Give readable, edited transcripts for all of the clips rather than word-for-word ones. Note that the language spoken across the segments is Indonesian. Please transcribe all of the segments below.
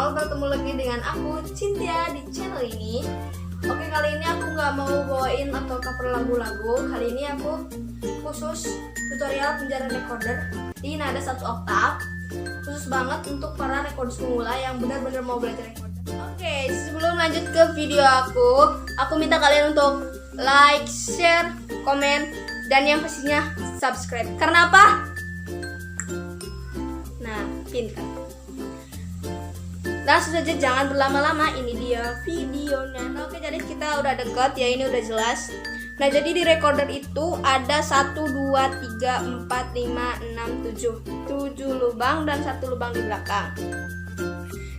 all, bertemu lagi dengan aku Cynthia di channel ini. Oke, kali ini aku nggak mau bawain atau cover lagu-lagu. Kali ini aku khusus tutorial penjara recorder di nada 1 oktav. Khusus banget untuk para recorders pemula yang benar-benar mau belajar recorder. Oke, sebelum lanjut ke video aku minta kalian untuk like, share, komen, dan yang pastinya subscribe. Karena apa? Nah, pintar. Langsung saja, jangan berlama-lama, ini dia videonya. Nah, oke, jadi kita udah deket ya, ini udah jelas. Nah, jadi di recorder itu ada 1, 2, 3, 4, 5, 6, 7 lubang dan 1 lubang di belakang.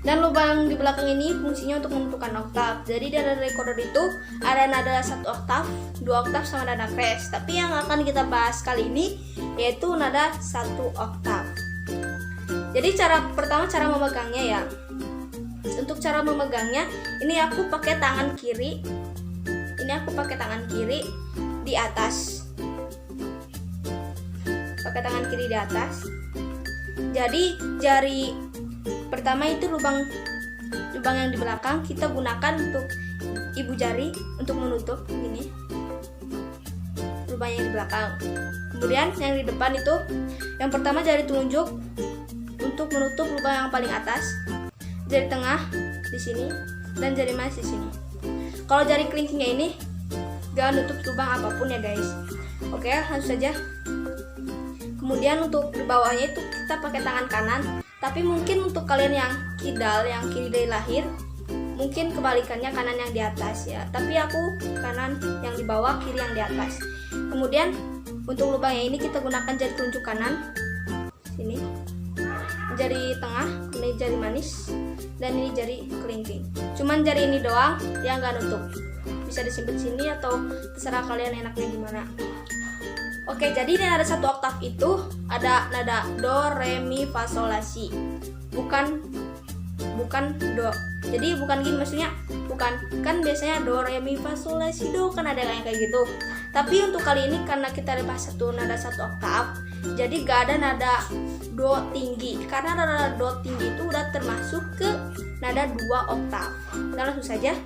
Dan lubang di belakang ini fungsinya untuk menentukan oktav. Jadi dari recorder itu ada nada 1 oktav, 2 oktav sama nada crash. Tapi yang akan kita bahas kali ini yaitu nada 1 oktav. Jadi pertama cara memegangnya ya. Untuk cara memegangnya, ini aku pakai tangan kiri. Ini aku pakai tangan kiri di atas. Pakai tangan kiri di atas. Jadi jari pertama itu lubang yang di belakang kita gunakan untuk ibu jari untuk menutup ini. Lubang yang di belakang. Kemudian yang di depan itu yang pertama jari telunjuk untuk menutup lubang yang paling atas. Jari tengah di sini dan jari manis di sini. Kalau jari kelingkingnya ini gak nutup lubang apapun ya guys. Oke, langsung saja. Kemudian untuk di bawahnya itu kita pakai tangan kanan. Tapi mungkin untuk kalian yang kidal, yang kiri dari lahir, mungkin kebalikannya kanan yang di atas ya. Tapi aku kanan yang di bawah, kiri yang di atas. Kemudian untuk lubangnya ini kita gunakan jari telunjuk kanan sini, jari tengah, ini jari manis, dan ini jari kelingking. Cuman jari ini doang yang nggak nutup. Bisa disimpan sini atau terserah kalian enaknya gimana. Oke, jadi di nada 1 oktav itu ada nada do, re, mi, fa, sol, la, si. Bukan do. Jadi bukan gini, maksudnya bukan. Kan biasanya do, re, mi, fa, sol, la, si, do, kan ada yang kayak gitu. Tapi untuk kali ini karena kita bahas nada 1 oktav, jadi gak ada nada do tinggi. Karena nada do tinggi itu udah termasuk ke nada 2 oktav. Nah, langsung saja.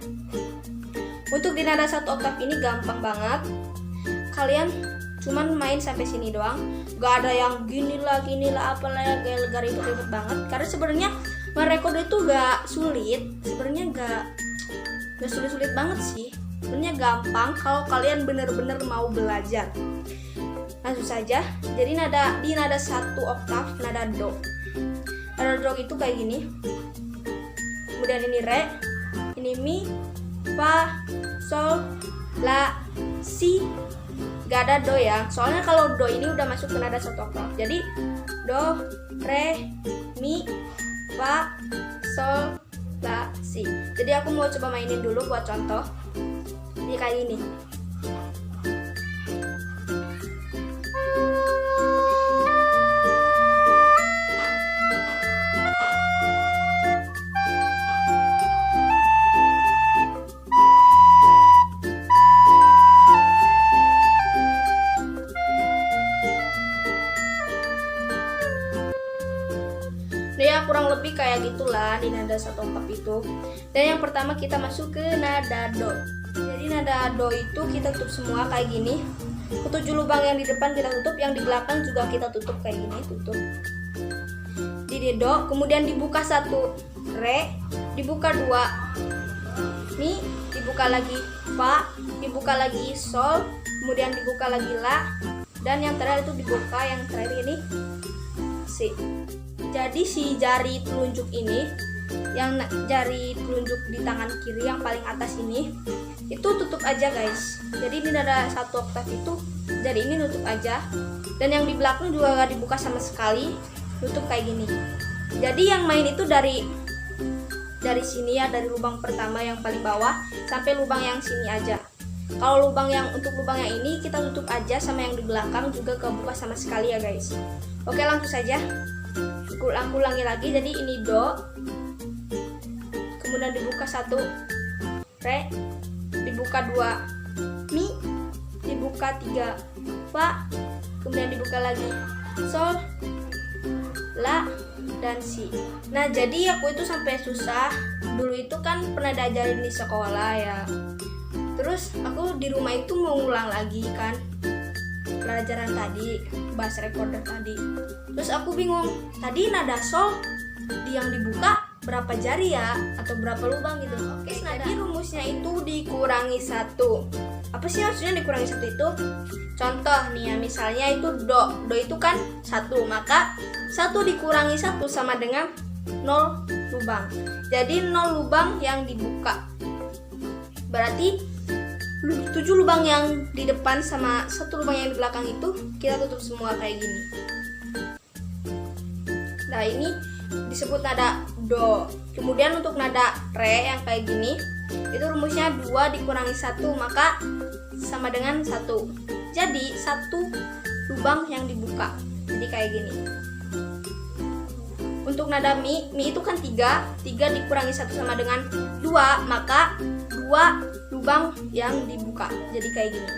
Untuk di nada 1 oktav ini gampang banget. Kalian cuman main sampai sini doang, gak ada yang gini lah apalah ya, gak ribet-ribet banget. Karena sebenarnya merekod itu gak sulit, sebenarnya gak sulit-sulit banget sih. Sebenarnya gampang kalau kalian bener-bener mau belajar. Langsung saja. Jadi di nada 1 oktav, nada do. Nada do itu kayak gini. Kemudian ini re, ini mi, fa, sol, la, si. Gak ada do ya, soalnya kalau do ini udah masuk ke nada 1 oktav. Jadi do, re, mi, fa, sol, la, si. Jadi aku mau coba mainin dulu buat contoh. Ini kayak gini. Ya kurang lebih kayak gitulah di nada 1 oktav itu. Dan yang pertama kita masuk ke nada do. Jadi nada do itu kita tutup semua kayak gini. Ketujuh lubang yang di depan kita tutup, yang di belakang juga kita tutup kayak gini, tutup. Di do, kemudian dibuka 1 re, dibuka 2 mi, dibuka lagi fa, dibuka lagi sol, kemudian dibuka lagi la, dan yang terakhir itu dibuka yang terakhir ini si. Jadi si jari telunjuk ini, yang jari telunjuk di tangan kiri yang paling atas ini, itu tutup aja guys. Jadi di nada 1 oktav itu jari ini nutup aja. Dan yang di belakang juga gak dibuka sama sekali, tutup kayak gini. Jadi yang main itu dari sini ya, dari lubang pertama yang paling bawah sampai lubang yang sini aja. Kalau untuk lubang yang ini kita tutup aja, sama yang di belakang juga gak buka sama sekali ya guys. Oke, langsung saja. Aku ulangi lagi. Jadi ini do, kemudian dibuka 1 re, dibuka 2 mi, dibuka 3 fa, kemudian dibuka lagi sol, la, dan si. Nah, jadi aku itu sampai susah. Dulu itu kan pernah diajarin di sekolah ya. Terus aku di rumah itu mau ngulang lagi kan pelajaran tadi, bahasa recorder tadi. Terus aku bingung, tadi nada sol yang dibuka berapa jari ya, atau berapa lubang gitu. Oke, jadi rumusnya itu dikurangi 1. Apa sih maksudnya dikurangi 1 itu? Contoh nih ya, misalnya itu do itu kan 1, maka 1 dikurangi 1 sama dengan 0 lubang. Jadi 0 lubang yang dibuka, berarti 7 lubang yang di depan sama 1 lubang yang di belakang itu kita tutup semua kayak gini. Nah, ini disebut nada do. Kemudian untuk nada re yang kayak gini, itu rumusnya 2 dikurangi 1, maka sama dengan 1. Jadi 1 lubang yang dibuka. Jadi kayak gini. Untuk nada mi itu kan 3 dikurangi 1 sama dengan 2, maka 2 lubang yang dibuka. Jadi kayak gini.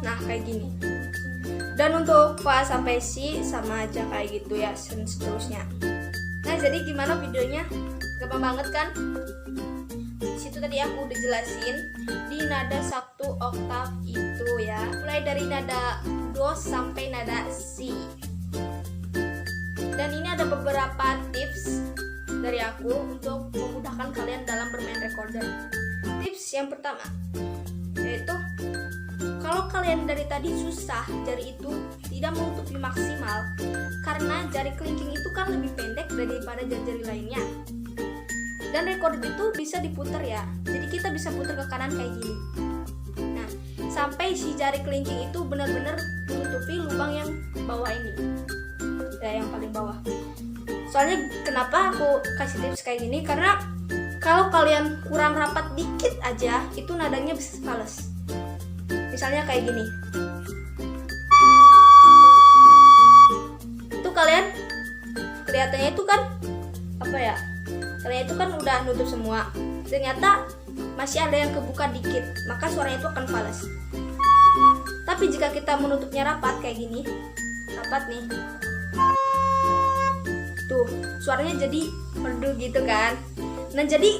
Nah, kayak gini. Dan untuk fa sampai si sama aja kayak gitu ya, dan seterusnya. Nah, jadi gimana videonya? Gampang banget kan? Di situ tadi aku udah jelasin di nada 1 oktav itu ya, mulai dari nada do sampai nada si. Dan ini ada beberapa tips dari aku untuk memudahkan kalian dalam bermain recorder. Tips yang pertama yaitu, kalau kalian dari tadi susah, jari itu tidak menutupi maksimal karena jari kelingking itu kan lebih pendek daripada jari-jari lainnya. Dan recorder itu bisa diputar ya, jadi kita bisa putar ke kanan kayak gini. Nah, sampai si jari kelingking itu benar-benar menutupi lubang yang bawah ini, ya, yang paling bawah. Soalnya kenapa aku kasih tips kayak gini, karena kalau kalian kurang rapat dikit aja, itu nadanya bisa fals. Misalnya kayak gini. Itu kalian kelihatannya itu kan apa ya? Kalian itu kan udah nutup semua. Ternyata masih ada yang kebuka dikit, maka suaranya itu akan fals. Tapi jika kita menutupnya rapat kayak gini, rapat nih. Tuh, suaranya jadi merdu gitu kan. Nah, jadi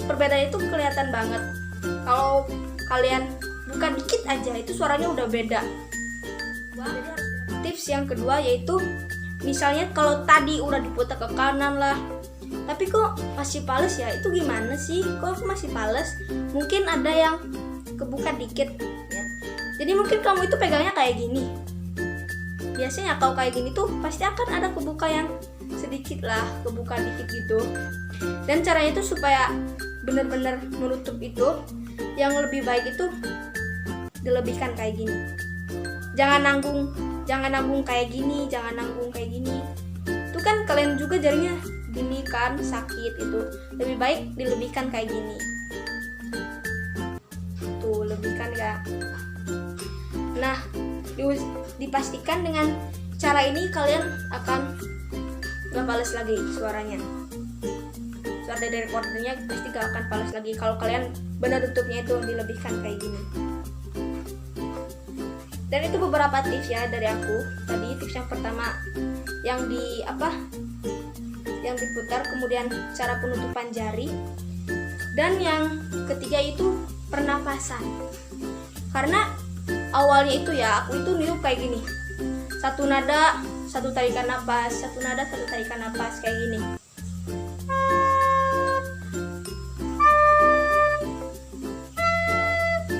perbedaannya itu kelihatan banget. Kalau kalian buka dikit aja, itu suaranya udah beda. Tips yang kedua yaitu, misalnya kalau tadi udah diputar ke kanan lah, tapi kok masih fals ya, itu gimana sih? Kok aku masih fals? Mungkin ada yang kebuka dikit ya. Jadi mungkin kamu itu pegangnya kayak gini. Biasanya kalau kayak gini tuh pasti akan ada kebuka yang sedikit lah, kebuka dikit gitu. Dan caranya itu supaya benar-benar menutup itu, yang lebih baik itu dilebihkan kayak gini. Jangan nanggung kayak gini, jangan nanggung kayak gini. Itu kan kalian juga jarinya gini kan, sakit itu. Lebih baik dilebihkan kayak gini. Tuh, lebihkan ya. Nah, dipastikan dengan cara ini kalian akan gak fals lagi suaranya. Suara dari recordernya pasti gak akan fals lagi kalau kalian benar tutupnya itu dilebihkan kayak gini. Dan itu beberapa tips ya dari aku. Tadi tips yang pertama yang yang diputar, kemudian cara penutupan jari, dan yang ketiga itu pernapasan. Karena awalnya itu ya, aku itu niup kayak gini, satu nada satu tarikan napas, satu nada satu tarikan napas kayak gini.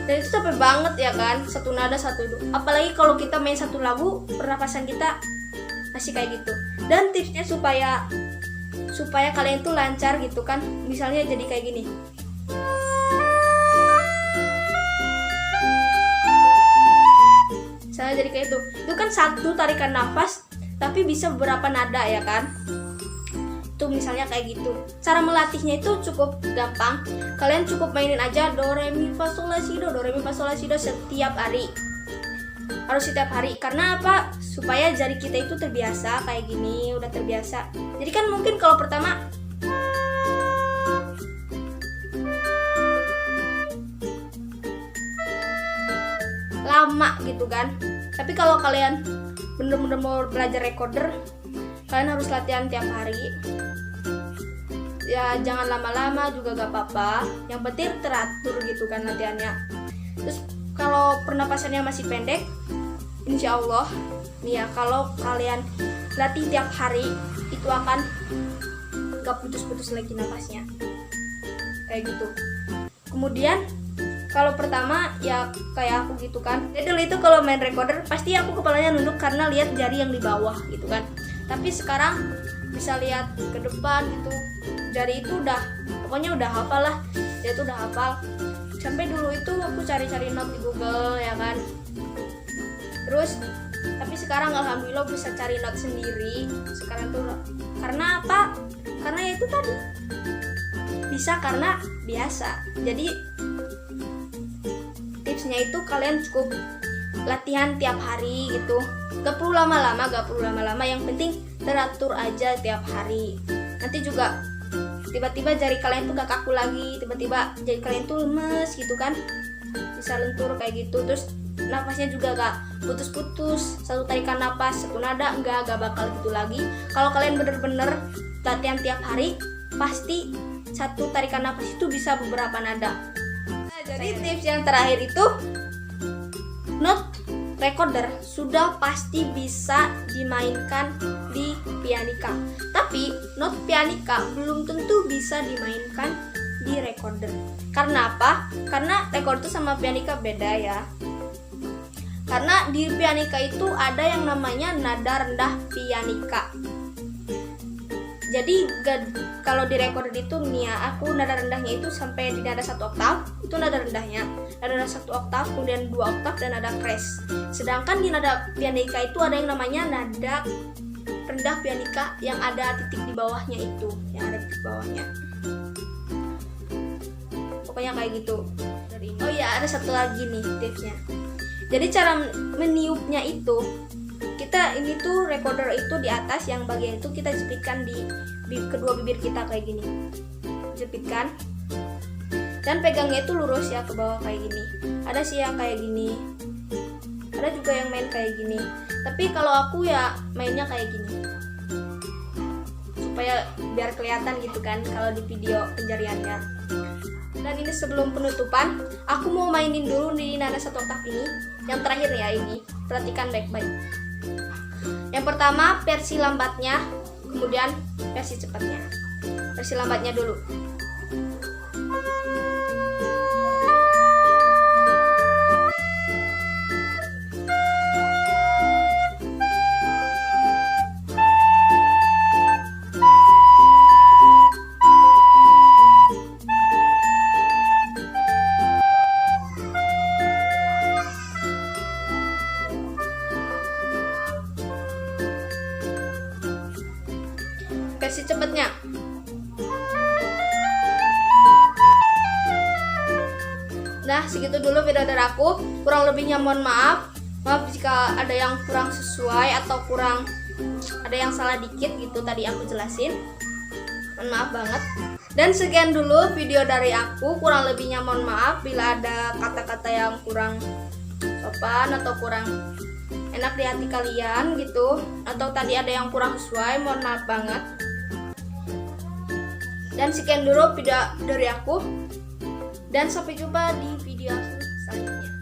Dan itu capek banget ya kan, satu nada satu. Apalagi kalau kita main satu lagu, pernapasan kita masih kayak gitu. Dan tipsnya supaya kalian tuh lancar gitu kan, misalnya jadi kayak gini. Misalnya jadi kayak itu kan satu tarikan nafas tapi bisa beberapa nada ya kan. Tuh misalnya kayak gitu. Cara melatihnya itu cukup gampang. Kalian cukup mainin aja do re mi fa sol la si do, do re mi fa sol la si do setiap hari. Harus setiap hari. Karena apa? Supaya jari kita itu terbiasa kayak gini, udah terbiasa. Jadi kan mungkin kalau pertama lama gitu kan. Tapi kalau kalian bener-bener mau belajar recorder, kalian harus latihan tiap hari. Ya jangan lama-lama juga gak apa-apa, yang penting teratur gitu kan latihannya. Terus kalau pernapasannya masih pendek, insya Allah nih ya, kalau kalian latih tiap hari itu akan gak putus-putus lagi napasnya kayak gitu. Kemudian kalau pertama ya kayak aku gitu kan, dulu itu kalau main recorder pasti aku kepalanya nunduk karena lihat jari yang di bawah gitu kan. Tapi sekarang bisa lihat ke depan gitu, jari itu udah pokoknya udah hafal lah, jari itu udah hafal. Sampai dulu itu aku cari-cari not di Google ya kan. Terus tapi sekarang alhamdulillah bisa cari not sendiri sekarang tuh. Karena apa? Karena itu tadi bisa karena biasa. Jadi tipsnya itu kalian cukup latihan tiap hari gitu, gak perlu lama-lama, yang penting teratur aja tiap hari. Nanti juga tiba-tiba jari kalian tuh gak kaku lagi, tiba-tiba jari kalian tuh lemes gitu kan, bisa lentur kayak gitu. Terus nafasnya juga gak putus-putus, satu tarikan napas satu nada, gak bakal gitu lagi. Kalau kalian bener-bener latihan tiap hari, pasti satu tarikan napas itu bisa beberapa nada. Nah, jadi tips yang terakhir itu, not recorder sudah pasti bisa dimainkan di pianika. Tapi not pianika belum tentu bisa dimainkan di recorder. Karena apa? Karena recorder sama pianika beda ya. Karena di pianika itu ada yang namanya nada rendah pianika. Jadi kalau di recorder itu nih ya, aku nada rendahnya itu sampai di nada 1 oktav, itu nada rendahnya. Nada 1 oktav, kemudian 2 oktav dan nada crash. Sedangkan di nada pianika itu ada yang namanya nada rendah pianika yang ada titik di bawahnya itu, yang ada titik bawahnya. Pokoknya kayak gitu. Oh iya, ada satu lagi nih tipsnya. Jadi cara meniupnya itu, kita ini tuh recorder itu di atas, yang bagian itu kita jepitkan di kedua bibir kita kayak gini, jepitkan dan pegangnya itu lurus ya ke bawah kayak gini. Ada sih yang kayak gini, ada juga yang main kayak gini, tapi kalau aku ya mainnya kayak gini supaya biar kelihatan gitu kan kalau di video penjariannya. Dan ini sebelum penutupan, aku mau mainin dulu di nada 1 oktav ini, yang terakhir ya ini, perhatikan baik-baik. Yang pertama versi lambatnya, kemudian versi cepatnya. Versi lambatnya dulu. Versi cepatnya. Nah, segitu dulu video dari aku. Kurang lebihnya mohon maaf. Maaf jika ada yang kurang sesuai atau kurang ada yang salah dikit gitu tadi aku jelasin. Mohon maaf banget. Dan sekian dulu video dari aku. Kurang lebihnya mohon maaf bila ada kata-kata yang kurang sopan atau kurang enak di hati kalian gitu, atau tadi ada yang kurang sesuai, mohon maaf banget. Dan sekian dulu video dari aku, dan sampai jumpa di video selanjutnya.